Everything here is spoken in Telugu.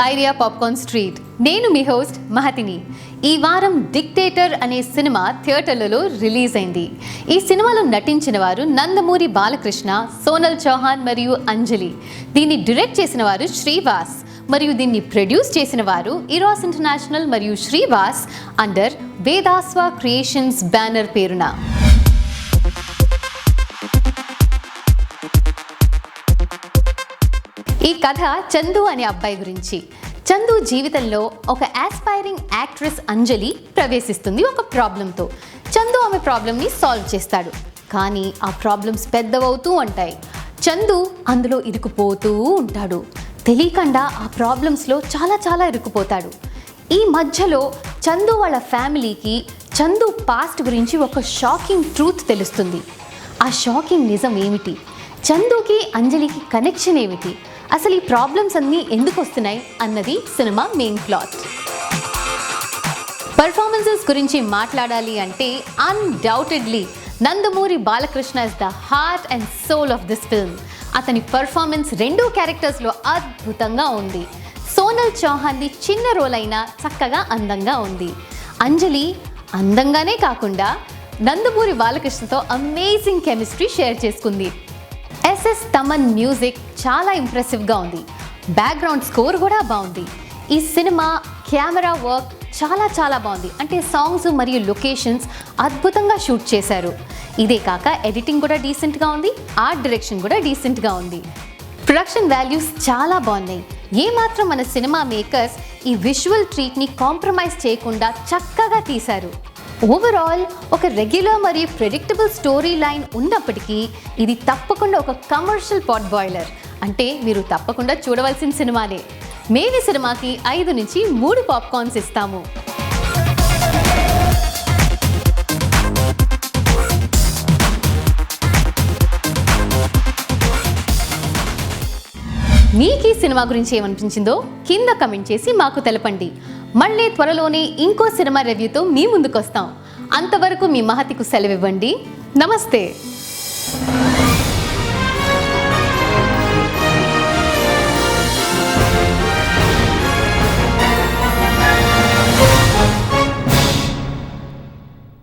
Idea popcorn street. నేను మీ హోస్ట్ మహతిని. ఈ వారం డిక్టేటర్ అనే సినిమా థియేటర్లలో రిలీజ్ అయింది. ఈ సినిమాలో నటించిన వారు నందమూరి బాలకృష్ణ, సోనల్ చౌహాన్ మరియు అంజలి. దీన్ని డైరెక్ట్ చేసిన వారు శ్రీవాస్ మరియు దీన్ని ప్రొడ్యూస్ చేసిన వారు ఈరాస్ ఇంటర్నేషనల్ మరియు శ్రీవాస్ అండర్ వేదాస్వ క్రియేషన్స్ బ్యానర్ పేరున. ఈ కథ చందు అనే అబ్బాయి గురించి. చందు జీవితంలో ఒక ఆస్పైరింగ్ యాక్ట్రెస్ అంజలి ప్రవేశిస్తుంది ఒక ప్రాబ్లంతో. చందు ఆమె ప్రాబ్లంని సాల్వ్ చేస్తాడు, కానీ ఆ ప్రాబ్లమ్స్ పెద్దవవుతూ ఉంటాయి. చందు అందులో ఇరుక్కుపోతూ ఉంటాడు. తెలియకుండా ఆ ప్రాబ్లమ్స్లో చాలా ఇరుక్కుపోతాడు. ఈ మధ్యలో చందు వాళ్ళ ఫ్యామిలీకి చందు పాస్ట్ గురించి ఒక షాకింగ్ ట్రూత్ తెలుస్తుంది. ఆ షాకింగ్ నిజం ఏమిటి? చందుకి అంజలికి కనెక్షన్ ఏమిటి? అసలు ఈ ప్రాబ్లమ్స్ అన్నీ ఎందుకు వస్తున్నాయి అన్నది సినిమా మెయిన్ ప్లాట్. పర్ఫార్మెన్సెస్ గురించి మాట్లాడాలి అంటే undoubtedly Nandamuri Balakrishna is the heart and soul of this film. అతని పర్ఫార్మెన్స్ రెండు క్యారెక్టర్స్లో అద్భుతంగా ఉంది. సోనల్ చౌహాన్ది చిన్న రోల్ అయినా చక్కగా అందంగా ఉంది. అంజలి అందంగానే కాకుండా నందమూరి బాలకృష్ణతో అమేజింగ్ కెమిస్ట్రీ షేర్ చేసుకుంది. ఎస్ఎస్ తమన్ మ్యూజిక్ చాలా ఇంప్రెసివ్గా ఉంది. బ్యాక్గ్రౌండ్ స్కోర్ కూడా బాగుంది. ఈ సినిమా కెమెరా వర్క్ చాలా బాగుంది. అంటే సాంగ్స్ మరియు లొకేషన్స్ అద్భుతంగా షూట్ చేశారు. ఇదే కాక ఎడిటింగ్ కూడా డీసెంట్గా ఉంది. ఆర్ట్ డైరెక్షన్ కూడా డీసెంట్గా ఉంది. ప్రొడక్షన్ వాల్యూస్ చాలా బాగున్నాయి. ఏమాత్రం మన సినిమా మేకర్స్ ఈ విజువల్ ట్రీట్ని కాంప్రమైజ్ చేయకుండా చక్కగా తీశారు. ఓవరాల్ ఒక రెగ్యులర్ మరియు ప్రెడిక్టబుల్ స్టోరీ లైన్ ఉన్నప్పటికీ ఇది తప్పకుండా ఒక కమర్షియల్ పాట్ బాయిలర్. అంటే మీరు తప్పకుండా చూడవలసిన సినిమానే. మేము ఈ సినిమాకి 5 నుంచి 3 పాప్కార్న్స్ ఇస్తాము. మీకు ఈ సినిమా గురించి ఏమనిపించిందో కింద కమెంట్ చేసి మాకు తెలపండి. మళ్ళీ త్వరలోనే ఇంకో సినిమా రివ్యూతో మీ ముందుకు వస్తాం. అంతవరకు మీ మహతికు సెలవివ్వండి. నమస్తే.